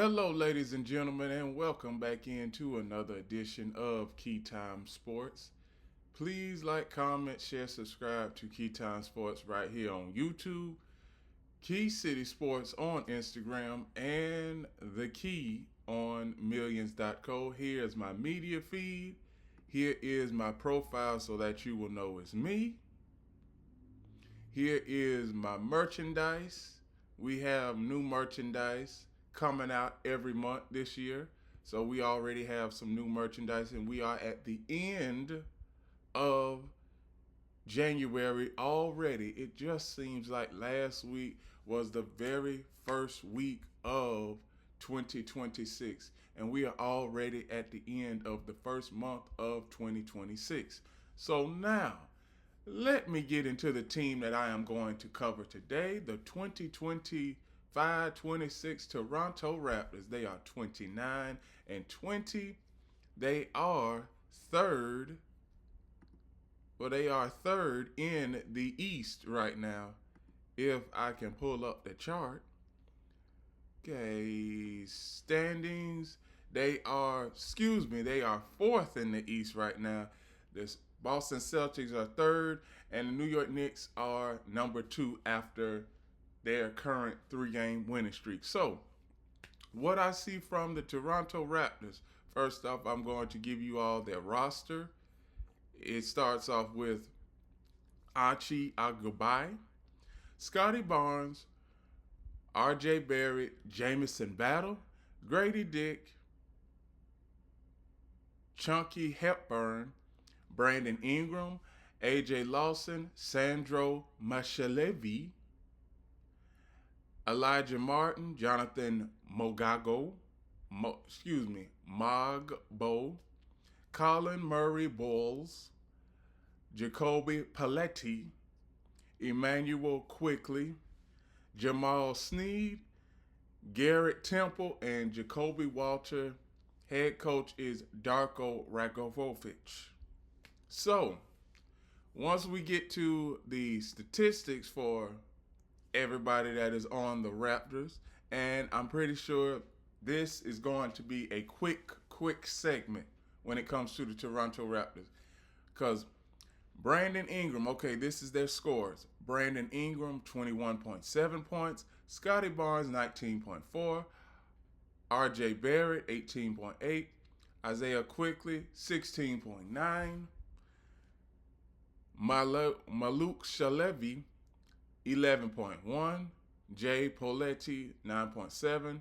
Hello, ladies and gentlemen, and welcome back into another edition of Keytime Sports. Please like, comment, share, subscribe to Keytime Sports right here on YouTube, Key City Sports on Instagram, and The Key on millions.co. Here's my media feed. Here is my profile so that you will know it's me. Here is my merchandise. We have new merchandise coming out every month this year. So we already have some new merchandise, and we are at the end of January already. It just seems like last week was the very first week of 2026, and we are already at the end of the first month of 2026. So now, let me get into the team that I am going to cover today, the 2025-26 Toronto Raptors. They are 29-20. They are third. Well, they are third in the East right now. If I can pull up the chart. Okay, standings. They are fourth in the East right now. The Boston Celtics are third, and the New York Knicks are number 2 after their current 3-game winning streak. So, what I see from the Toronto Raptors, first off, I'm going to give you all their roster. It starts off with Archie Agbaji, Scotty Barnes, R.J. Barrett, Jamison Battle, Grady Dick, Chunky Hepburn, Brandon Ingram, A.J. Lawson, Sandro Mashalevi, Elijah Martin, Jonathan Mogbo, Colin Murray Bowles, Jacoby Paletti, Emmanuel Quickly, Jamal Sneed, Garrett Temple, and Jacoby Walter. Head coach is Darko Ragovovic. So, once we get to the statistics for everybody that is on the Raptors, and I'm pretty sure this is going to be a quick segment when it comes to the Toronto Raptors. Because Brandon Ingram, okay, this is their scores. Brandon Ingram, 21.7 points. Scotty Barnes, 19.4. R.J. Barrett, 18.8. Isaiah Quickly, 16.9. Maluk Shalevi, 11.1. Jay Poletti, 9.7.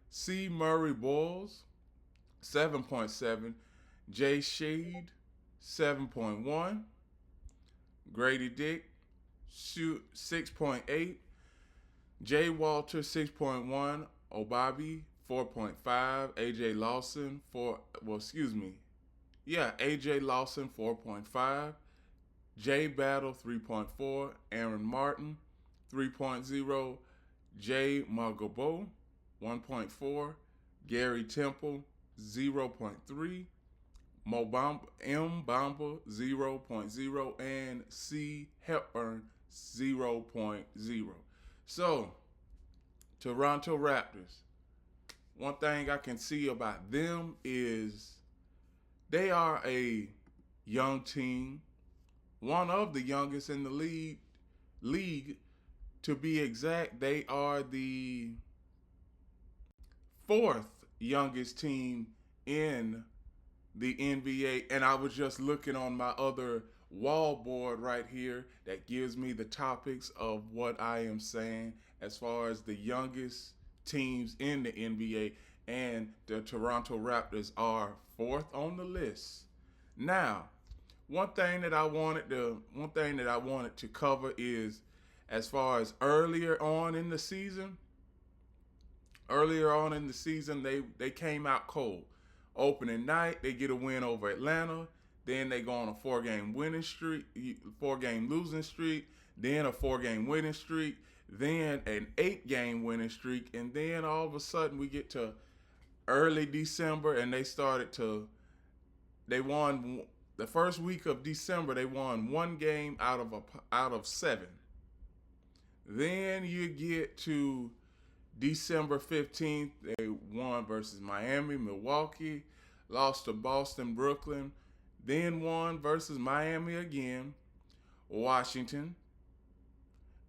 C. Murray Bowles, 7.7. Jay Shade, 7.1. Grady Dick, 6.8. Jay Walter, 6.1. Obabi, 4.5. AJ Lawson, AJ Lawson, 4.5. Jay Battle, 3.4. Aaron Martin, 3.0. Jay Mogbo, 1.4. Gary Temple, 0.3. M. Bamba, 0.0. And C. Hepburn, 0.0. So, Toronto Raptors. One thing I can see about them is they are a young team, one of the youngest in the league. To be exact, they are the fourth youngest team in the NBA. And I was just looking on my other wall board right here that gives me the topics of what I am saying as far as the youngest teams in the NBA, and the Toronto Raptors are fourth on the list. Now, one thing that I wanted to cover is as far as earlier on in the season, they came out cold. Opening night, they get a win over Atlanta. Then they go on a 4-game losing streak. Then a 4-game winning streak. Then an 8-game winning streak. And then all of a sudden we get to early December, and they won the first week of December. They won 1 game out of 7. Then you get to December 15th, they won versus Miami, Milwaukee, lost to Boston, Brooklyn, then won versus Miami again, Washington,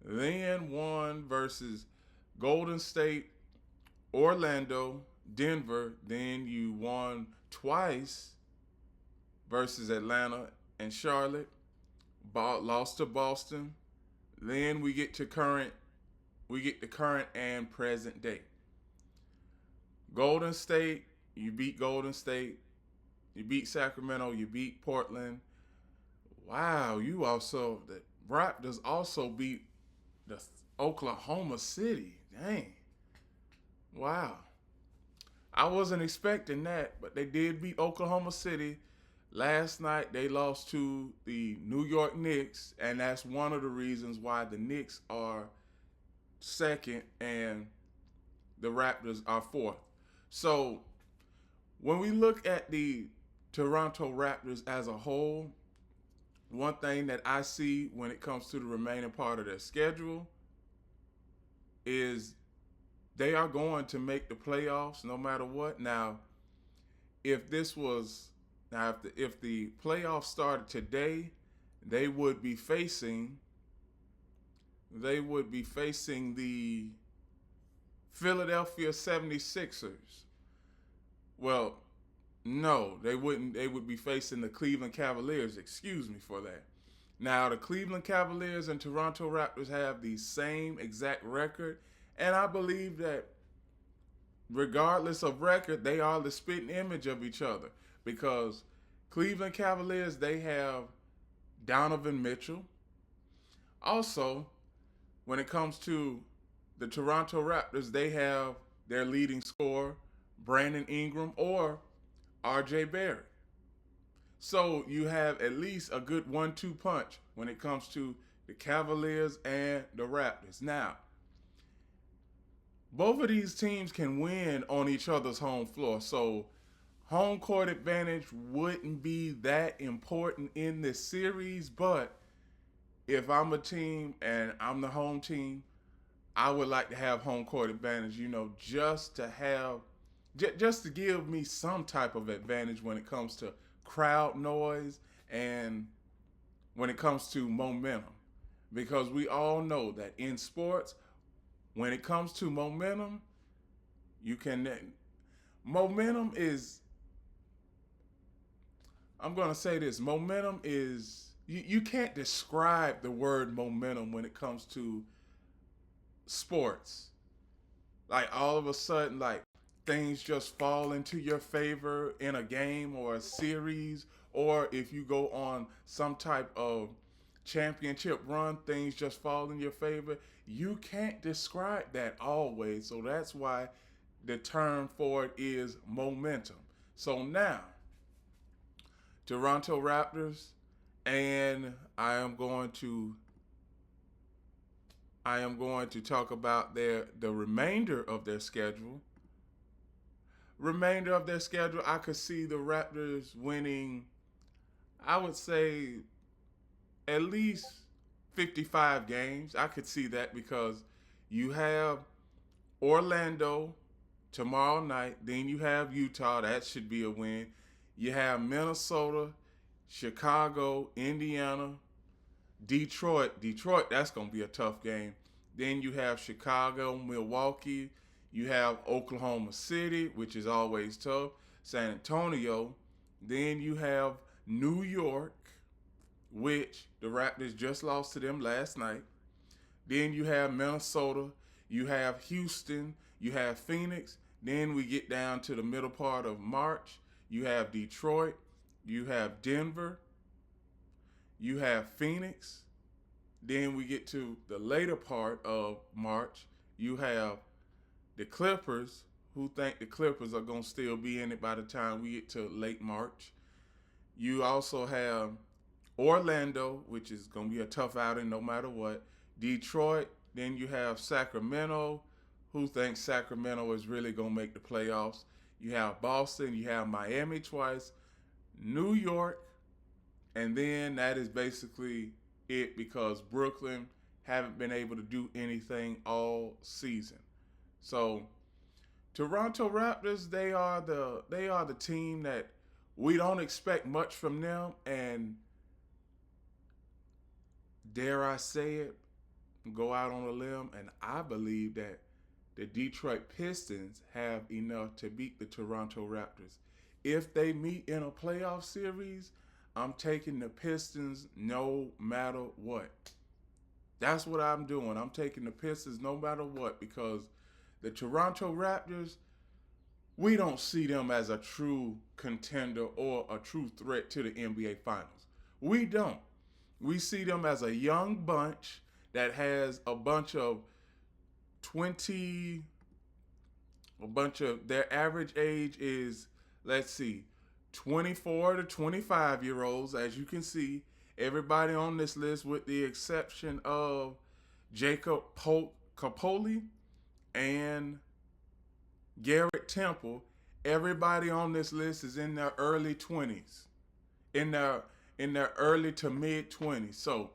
then won versus Golden State, Orlando, Denver, then you won twice versus Atlanta and Charlotte, lost to Boston, then we get the current and present day. Golden State, you beat Golden State, you beat Sacramento, you beat Portland. Wow, the Raptors also beat the Oklahoma City. Dang. Wow. I wasn't expecting that, but they did beat Oklahoma City. Last night they lost to the New York Knicks, and that's one of the reasons why the Knicks are second and the Raptors are fourth. So when we look at the Toronto Raptors as a whole, one thing that I see when it comes to the remaining part of their schedule is they are going to make the playoffs no matter what. Now, if the playoffs started today, they would be facing the Philadelphia 76ers. Well, no, they wouldn't. They would be facing the Cleveland Cavaliers. Excuse me for that. Now, the Cleveland Cavaliers and Toronto Raptors have the same exact record, and I believe that regardless of record, they are the spitting image of each other because Cleveland Cavaliers, they have Donovan Mitchell. Also, when it comes to the Toronto Raptors, they have their leading scorer, Brandon Ingram or RJ Barrett. So you have at least a good 1-2 punch when it comes to the Cavaliers and the Raptors. Now, both of these teams can win on each other's home floor. So home court advantage wouldn't be that important in this series. But if I'm a team and I'm the home team, I would like to have home court advantage, just to give me some type of advantage when it comes to crowd noise and when it comes to momentum. Because we all know that in sports, when it comes to momentum, momentum is, I'm going to say this, momentum is, you can't describe the word momentum when it comes to sports. Like all of a sudden, like things just fall into your favor in a game or a series, or if you go on some type of championship run, things just fall in your favor. You can't describe that always. So that's why the term for it is momentum. So now, Toronto Raptors, and I am going to talk about the remainder of their schedule. I could see the Raptors winning, I would say, at least 55 games. I could see that because you have Orlando tomorrow night. Then you have Utah. That should be a win. You have Minnesota, Chicago, Indiana, Detroit, that's going to be a tough game. Then you have Chicago, Milwaukee. You have Oklahoma City, which is always tough. San Antonio. Then you have New York, which the Raptors just lost to them last night. Then you have Minnesota. You have Houston. You have Phoenix. Then we get down to the middle part of March. You have Detroit. You have Denver. You have Phoenix. Then we get to the later part of March. You have the Clippers, who think the Clippers are going to still be in it by the time we get to late March. You also have Orlando, which is going to be a tough outing no matter what. Detroit. Then you have Sacramento, who thinks Sacramento is really going to make the playoffs. You have Boston. You have Miami twice. New York. And then that is basically it because Brooklyn haven't been able to do anything all season. So Toronto Raptors, they are the team that we don't expect much from them, and dare I say it, go out on a limb, and I believe that the Detroit Pistons have enough to beat the Toronto Raptors. If they meet in a playoff series, I'm taking the Pistons no matter what. That's what I'm doing. I'm taking the Pistons no matter what because the Toronto Raptors, we don't see them as a true contender or a true threat to the NBA Finals. We don't. We see them as a young bunch that has a bunch of 20, a bunch of, their average age is, let's see, 24 to 25 year olds. As you can see, everybody on this list, with the exception of Jacob Capoli and Garrett Temple, everybody on this list is in their early 20s, in their early to mid 20s. So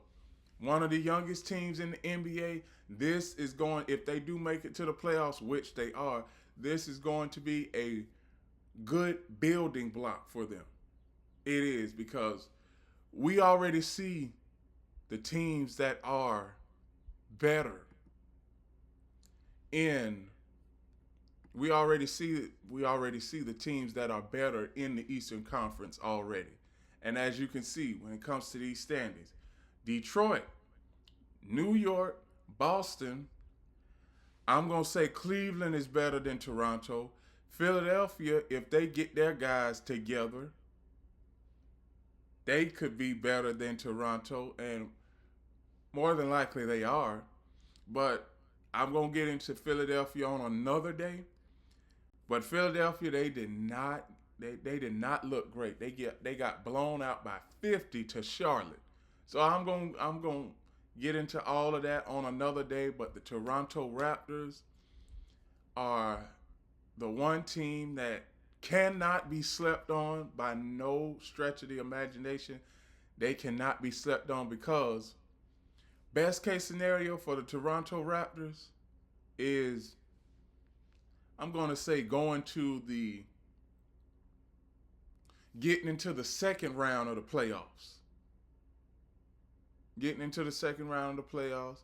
one of the youngest teams in the NBA. This is going, if they do make it to the playoffs, which they are, this is going to be a good building block for them. It is, because we already see the teams that are better in we already see the teams that are better in the Eastern Conference already. And as you can see, when it comes to these standings, Detroit, New York, Boston, I'm going to say Cleveland is better than Toronto. Philadelphia, if they get their guys together, they could be better than Toronto, and more than likely they are. But I'm going to get into Philadelphia on another day. But Philadelphia, they did not look great. They got blown out by 50 to Charlotte. So I'm going to get into all of that on another day, but the Toronto Raptors are the one team that cannot be slept on by no stretch of the imagination. They cannot be slept on because best case scenario for the Toronto Raptors is, I'm going to say, getting into the second round of the playoffs. Getting into the second round of the playoffs.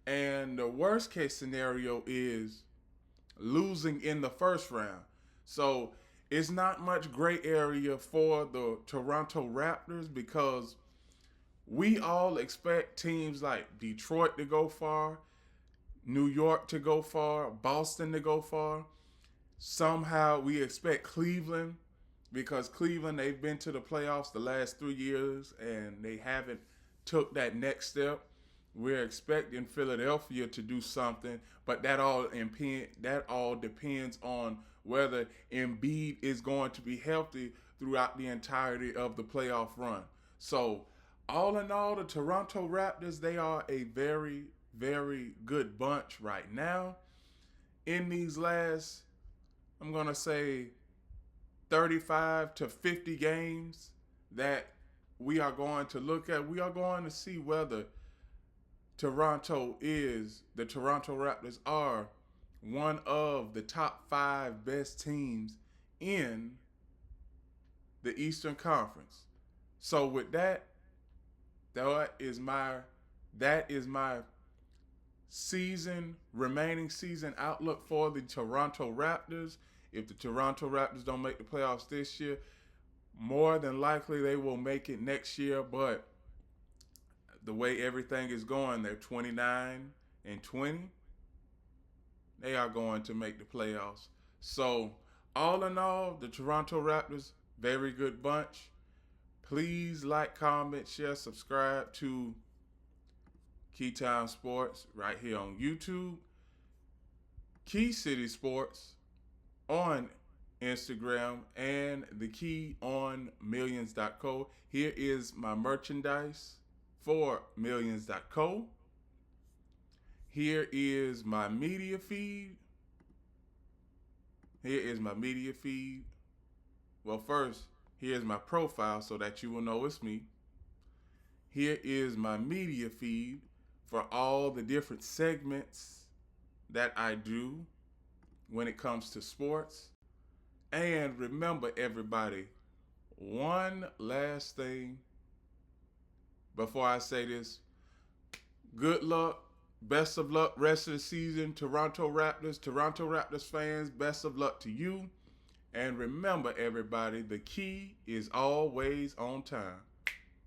And the worst case scenario is losing in the first round. So it's not much gray area for the Toronto Raptors because we all expect teams like Detroit to go far, New York to go far, Boston to go far. Somehow we expect Cleveland, because Cleveland, they've been to the playoffs the last 3 years and they haven't took that next step. We're expecting Philadelphia to do something, but that all depends on whether Embiid is going to be healthy throughout the entirety of the playoff run. So, all in all, the Toronto Raptors, they are a very, very good bunch right now. In these last, I'm going to say, 35 to 50 games that we are going to look at, we are going to see whether the Toronto Raptors are one of the top 5 best teams in the Eastern Conference. So with that, that is my remaining season outlook for the Toronto Raptors. If the Toronto Raptors don't make the playoffs this year, more than likely they will make it next year. But the way everything is going, they're 29-20. They are going to make the playoffs. So all in all, the Toronto Raptors, very good bunch. Please like, comment, share, subscribe to Keytime Sports right here on YouTube. Key City Sports on Instagram, and the key on millions.co. Here is my merchandise for millions.co. Here is my media feed. Well, first, here's my profile so that you will know it's me. Here is my media feed for all the different segments that I do when it comes to sports. And remember, everybody, one last thing before I say this. Good luck. Best of luck rest of the season, Toronto Raptors fans, best of luck to you. And remember, everybody, the key is always on time.